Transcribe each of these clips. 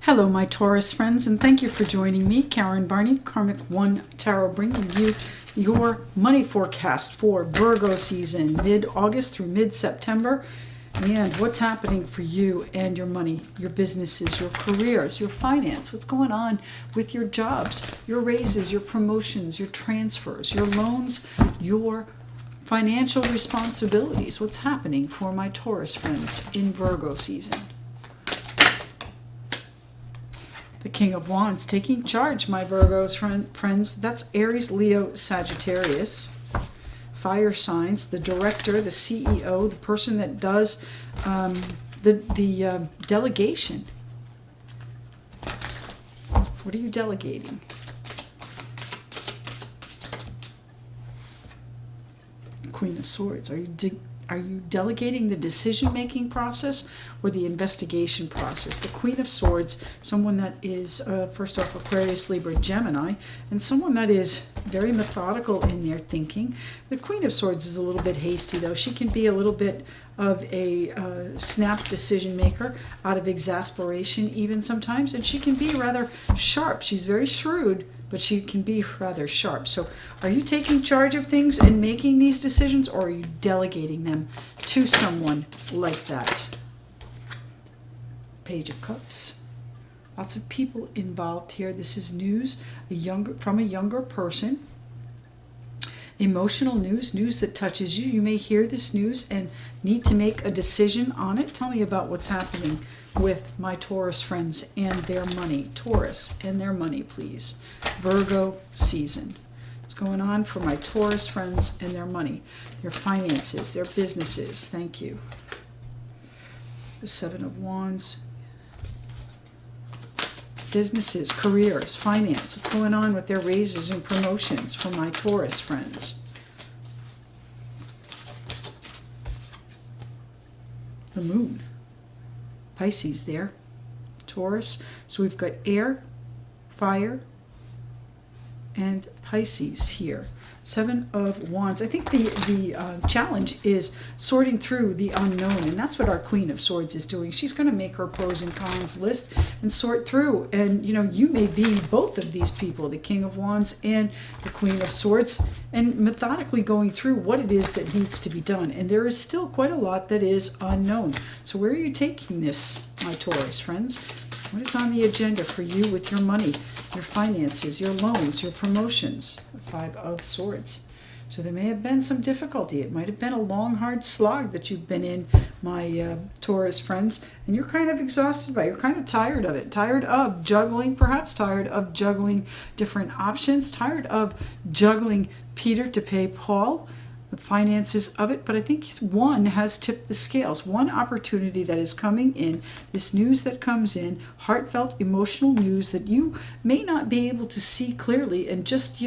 Hello, my Taurus friends, and thank you for joining me, Karen Barney, Karmic One Tarot, bringing you your money forecast for Virgo season, mid-August through mid-September, and what's happening for you and your money, your businesses, your careers, your finance, what's going on with your jobs, your raises, your promotions, your transfers, your loans, your financial responsibilities, what's happening for my Taurus friends in Virgo season. The King of Wands taking charge, my Virgos friends. That's Aries, Leo, Sagittarius. Fire signs, the director, the CEO, the person that does the delegation. What are you delegating? Queen of Swords. Are you delegating the decision-making process or the investigation process? The Queen of Swords, someone that is, first off, Aquarius, Libra, Gemini, and someone that is very methodical in their thinking. The Queen of Swords is a little bit hasty, though. She can be a little bit of a snap decision maker out of exasperation even sometimes, and she can be rather sharp. She's very shrewd, but she can be rather sharp. So are you taking charge of things and making these decisions, or are you delegating them to someone like that? Page of Cups. Lots of people involved here. This is news from a younger person. Emotional news that touches you. You may hear this news and need to make a decision on it. Tell me about what's happening with my Taurus friends and their money. Taurus and their money, please. Virgo season. What's going on for my Taurus friends and their money? Their finances, their businesses. Thank you. The Seven of Wands. Businesses, careers, finance. What's going on with their raises and promotions for my Taurus friends? The Moon. Pisces there. Taurus. So we've got air, fire, and Pisces here. Seven of Wands. I think the challenge is sorting through the unknown, and that's what our Queen of Swords is doing. She's going to make her pros and cons list and sort through. And you may be both of these people, the King of Wands and the Queen of Swords, and methodically going through what it is that needs to be done. And there is still quite a lot that is unknown. So where are you taking this, my Taurus friends? What is on the agenda for you with your money, your finances, your loans, your promotions? Five of Swords. So there may have been some difficulty. It might have been a long, hard slog that you've been in, my Taurus friends, and you're kind of exhausted by it. You're kind of tired of it. Tired of juggling, perhaps. Tired of juggling different options. Tired of juggling Peter to pay Paul. The finances of it, but I think one has tipped the scales. One opportunity that is coming in, this news that comes in, heartfelt, emotional news that you may not be able to see clearly, and just,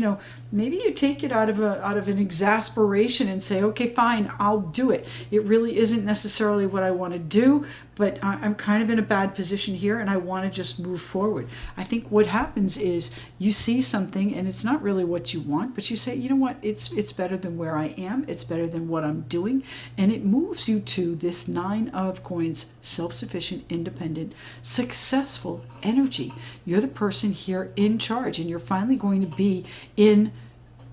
maybe you take it out of an exasperation and say, okay, fine, I'll do it. It really isn't necessarily what I want to do, but I'm kind of in a bad position here and I want to just move forward. I think what happens is you see something and it's not really what you want, but you say, you know what, it's better than where I am, it's better than what I'm doing, and it moves you to this Nine of Coins, self-sufficient, independent, successful energy. You're the person here in charge, and you're finally going to be in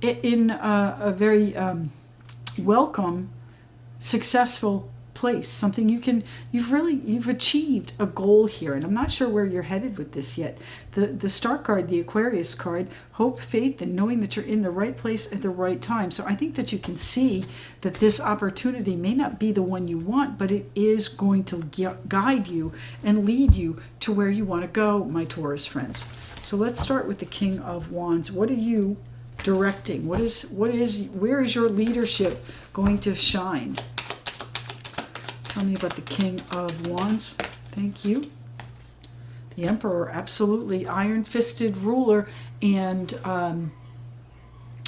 a very welcome, successful place, something you've achieved a goal here. And I'm not sure where you're headed with this yet. The star card, the Aquarius card, hope, faith, and knowing that you're in the right place at the right time. So I think that you can see that this opportunity may not be the one you want, but it is going to guide you and lead you to where you want to go, my Taurus friends. So let's start with the King of Wands. What are you directing? where is your leadership going to shine? Tell me about the King of Wands. Thank you. The Emperor, absolutely iron-fisted ruler and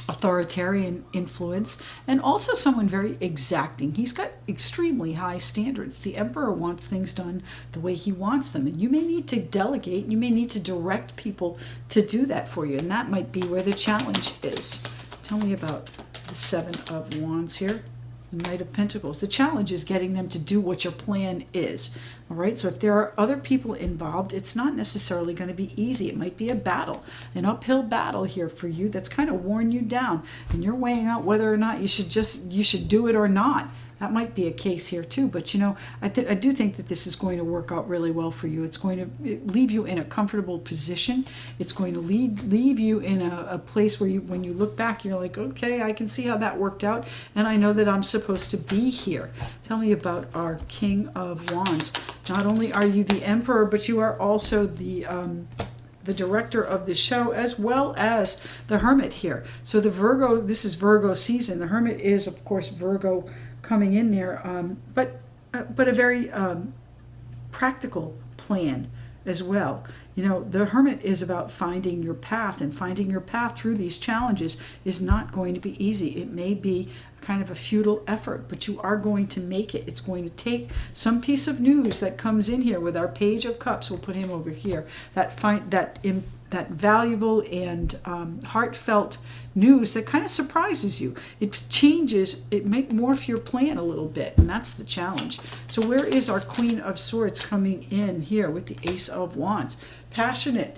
authoritarian influence, and also someone very exacting. He's got extremely high standards. The Emperor wants things done the way he wants them, and you may need to delegate, you may need to direct people to do that for you, and that might be where the challenge is. Tell me about the Seven of Wands here. The Knight of Pentacles. The challenge is getting them to do what your plan is. All right, so if there are other people involved, it's not necessarily going to be easy. It might be a battle, an uphill battle here for you that's kind of worn you down, and you're weighing out whether or not you should do it or not. That might be a case here too, but you know, I do think that this is going to work out really well for you. It's going to leave you in a comfortable position. It's going to leave you in a place where when you look back, you're like, okay, I can see how that worked out, and I know that I'm supposed to be here. Tell me about our King of Wands. Not only are you the Emperor, but you are also the director of the show, as well as the Hermit here. So the Virgo, this is Virgo season. The Hermit is, of course, Virgo coming in there, but a very practical plan as well. You know, the Hermit is about finding your path, and finding your path through these challenges is not going to be easy. It may be kind of a futile effort, but you are going to make it. It's going to take some piece of news that comes in here with our Page of Cups. We'll put him over here. That valuable and heartfelt news that kind of surprises you. It changes, it might morph your plan a little bit, and that's the challenge. So where is our Queen of Swords coming in here with the Ace of Wands? Passionate,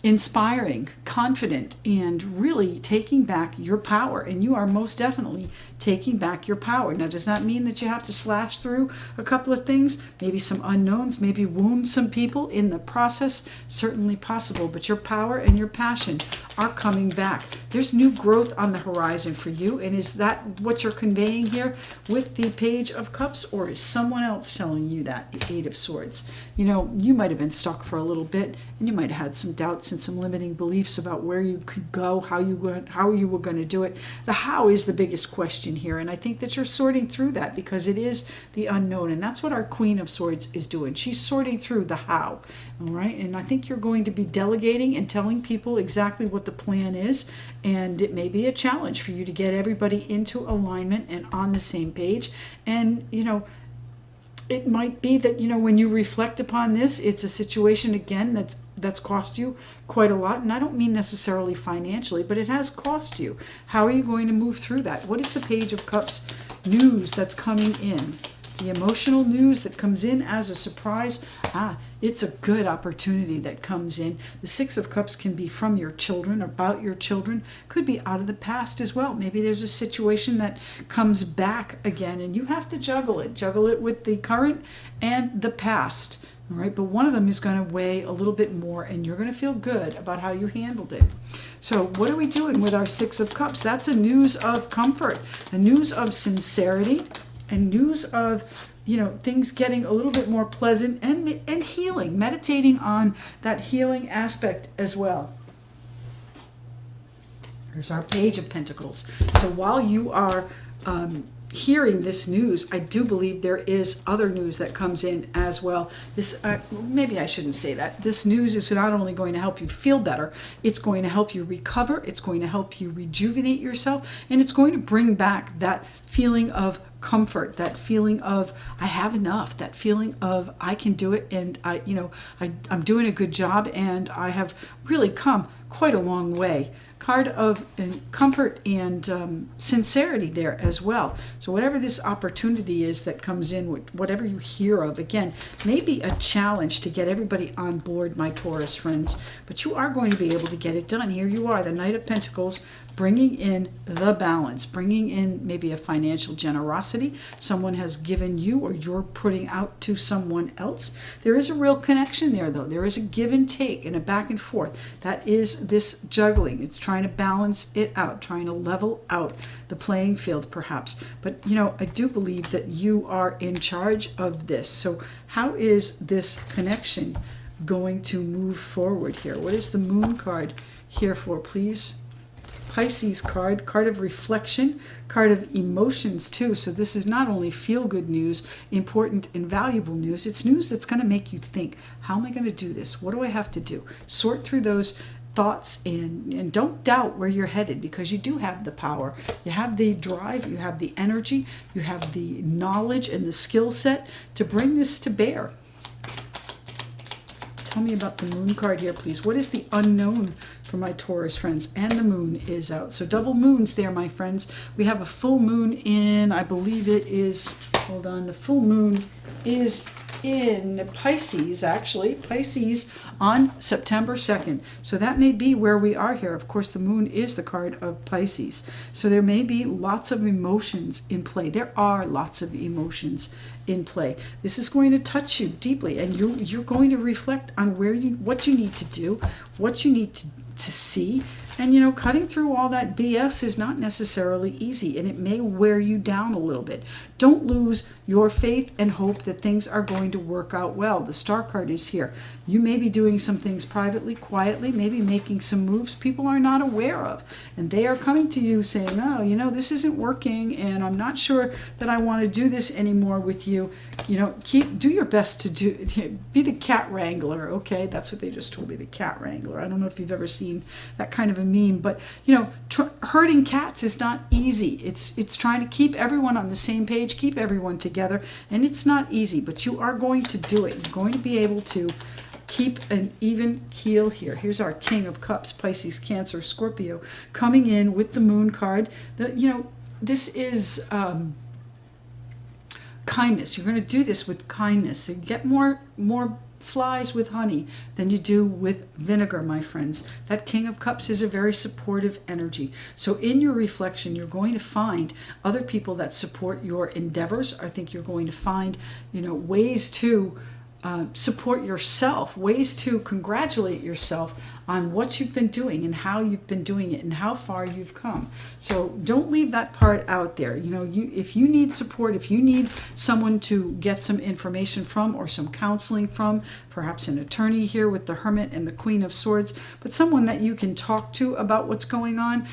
inspiring, confident, and really taking back your power. And you are most definitely taking back your power. Now, does that mean that you have to slash through a couple of things? Maybe some unknowns, maybe wound some people in the process? Certainly possible, but your power and your passion are coming back. There's new growth on the horizon for you, and is that what you're conveying here with the Page of Cups, or is someone else telling you that, the Eight of Swords? You know, you might have been stuck for a little bit, and you might have had some doubts and some limiting beliefs about where you could go, how you were going to do it. The how is the biggest question here, and I think that you're sorting through that, because it is the unknown, and that's what our Queen of Swords is doing. She's sorting through the how, all right? And I think you're going to be delegating and telling people exactly what the plan is, and it may be a challenge for you to get everybody into alignment and on the same page. And you know, it might be that, you know, when you reflect upon this, it's a situation again that's cost you quite a lot. And I don't mean necessarily financially, but it has cost you. How are you going to move through that? What is the Page of Cups news that's coming in? The emotional news that comes in as a surprise. It's a good opportunity that comes in. The Six of Cups can be from your children, about your children, could be out of the past as well. Maybe there's a situation that comes back again, and you have to juggle it with the current and the past. All right, but one of them is going to weigh a little bit more, and you're going to feel good about how you handled it. So what are we doing with our Six of Cups? That's a news of comfort, a news of sincerity, and news of, you know, things getting a little bit more pleasant, and healing, meditating on that healing aspect as well. There's our Page of Pentacles. So while you are hearing this news, I do believe there is other news that comes in as well. This maybe I shouldn't say that. This news is not only going to help you feel better, it's going to help you recover, it's going to help you rejuvenate yourself, and it's going to bring back that feeling of comfort, that feeling of I have enough, that feeling of I can do it, and I'm doing a good job, and I have really come quite a long way. Card of comfort and sincerity there as well. So whatever this opportunity is that comes in, whatever you hear of, again, maybe a challenge to get everybody on board, my Taurus friends, but you are going to be able to get it done. Here you are, the Knight of Pentacles, bringing in the balance, bringing in maybe a financial generosity someone has given you, or you're putting out to someone else. There is a real connection there, though. There is a give and take and a back and forth. That is this juggling. It's trying to balance it out, trying to level out the playing field, perhaps. But, you know, I do believe that you are in charge of this. So how is this connection going to move forward here? What is the Moon card here for, please? Pisces card, card of reflection, card of emotions too. So this is not only feel-good news, important and valuable news, it's news that's going to make you think, how am I going to do this? What do I have to do? Sort through those thoughts and don't doubt where you're headed, because you do have the power. You have the drive, you have the energy, you have the knowledge and the skill set to bring this to bear. Tell me about the moon card here, please. What is the unknown for my Taurus friends? And the moon is out. So double moons there, my friends. We have a full moon in, I believe it is, hold on, the full moon is in Pisces, actually. Pisces on September 2nd. So that may be where we are here. Of course, the moon is the card of Pisces. So there may be lots of emotions in play. There are lots of emotions in play. This is going to touch you deeply, and you're going to reflect on what you need to do, what you need to see. And cutting through all that BS is not necessarily easy, and it may wear you down a little bit. Don't lose your faith and hope that things are going to work out well. The Star card is here. You may be doing some things privately, quietly, maybe making some moves people are not aware of. And they are coming to you saying, oh, this isn't working, and I'm not sure that I want to do this anymore with you. Do your best to be the cat wrangler, okay? That's what they just told me, the cat wrangler. I don't know if you've ever seen that kind of a meme, but herding cats is not easy. It's trying to keep everyone on the same page, keep everyone together, and it's not easy, but you are going to do it. You're going to be able to keep an even keel here. Here's our King of Cups, Pisces, Cancer, Scorpio, coming in with the Moon card. This is kindness. You're going to do this with kindness. You get more flies with honey than you do with vinegar, my friends. That King of Cups is a very supportive energy. So in your reflection, you're going to find other people that support your endeavors. I think you're going to find, ways to support yourself, ways to congratulate yourself on what you've been doing and how you've been doing it and how far you've come. So don't leave that part out there. If you need support, if you need someone to get some information from or some counseling from, perhaps an attorney here with the Hermit and the Queen of Swords, but someone that you can talk to about what's going on,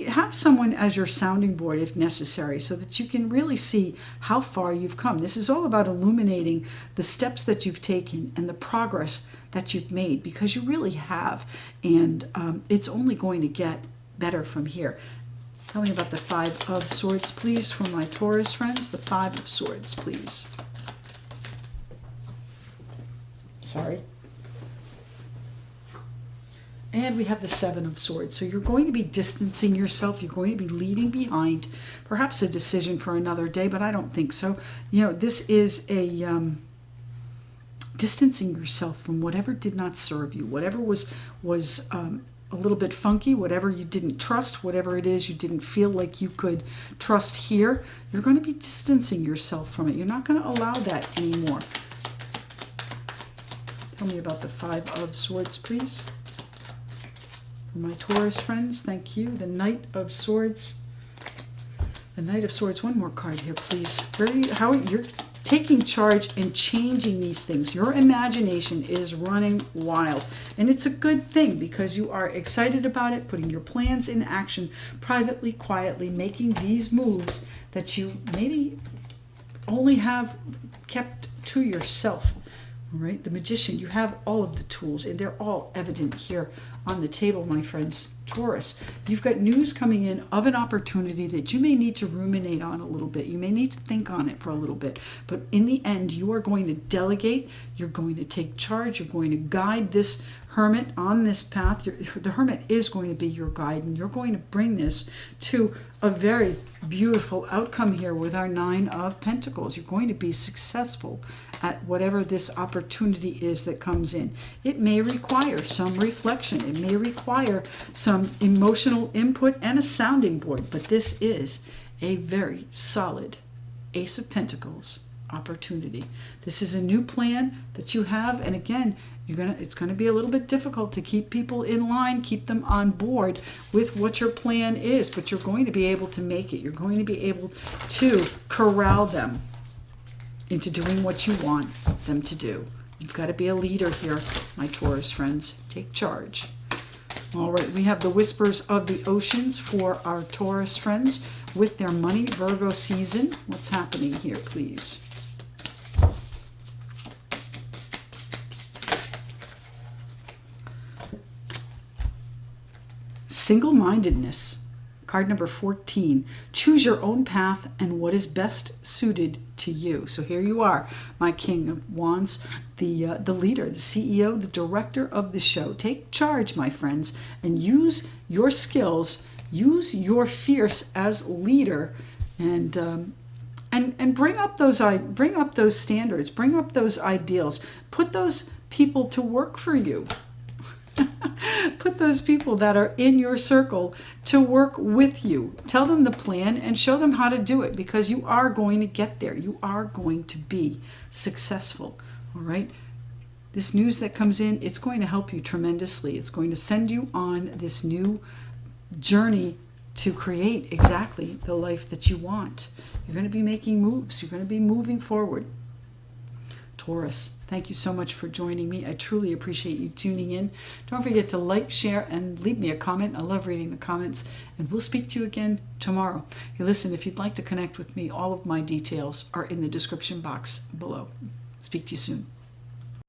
have someone as your sounding board if necessary, so that you can really see how far you've come. This is all about illuminating the steps that you've taken and the progress that you've made, because you really have, and it's only going to get better from here. Tell me about the Five of Swords, please, for my Taurus friends. The Five of Swords, please. Sorry. And we have the Seven of Swords. So you're going to be distancing yourself. You're going to be leaving behind perhaps a decision for another day, but I don't think so. This is a distancing yourself from whatever did not serve you, whatever was a little bit funky, whatever you didn't trust, whatever it is you didn't feel like you could trust here. You're going to be distancing yourself from it. You're not going to allow that anymore. Tell me about the Five of Swords, please. For my Taurus friends, thank you. The Knight of Swords. The Knight of Swords. One more card here, please. You're taking charge and changing these things. Your imagination is running wild. And it's a good thing, because you are excited about it, putting your plans in action privately, quietly, making these moves that you maybe only have kept to yourself. All right, the Magician, you have all of the tools, and they're all evident here on the table, my friends. Taurus, you've got news coming in of an opportunity that you may need to ruminate on a little bit. You may need to think on it for a little bit. But in the end, you are going to delegate. You're going to take charge. You're going to guide this Hermit on this path. The Hermit is going to be your guide, and you're going to bring this to a very beautiful outcome here with our Nine of Pentacles. You're going to be successful at whatever this opportunity is that comes in. It may require some reflection. It may require some emotional input and a sounding board, but this is a very solid Ace of Pentacles opportunity. This is a new plan that you have, and again, it's going to be a little bit difficult to keep people in line, keep them on board with what your plan is, but you're going to be able to make it. You're going to be able to corral them into doing what you want them to do. You've got to be a leader here, my Taurus friends. Take charge. All right, we have the Whispers of the Oceans for our Taurus friends with their money, Virgo season. What's happening here, please? Single-mindedness Card number 14. Choose your own path and what is best suited to you. So here you are, my King of Wands, the leader, the CEO, the director of the show. Take charge, my friends, and use your skills, use your fierce as leader, and bring up those standards, bring up those ideals, put those people to work for you. Put those people that are in your circle to work with you. Tell them the plan and show them how to do it, because you are going to get there. You are going to be successful. All right? This news that comes in, it's going to help you tremendously. It's going to send you on this new journey to create exactly the life that you want. You're going to be making moves. You're going to be moving forward. Taurus, thank you so much for joining me. I truly appreciate you tuning in. Don't forget to like, share, and leave me a comment. I love reading the comments, and we'll speak to you again tomorrow. Hey, listen, if you'd like to connect with me, all of my details are in the description box below. Speak to you soon.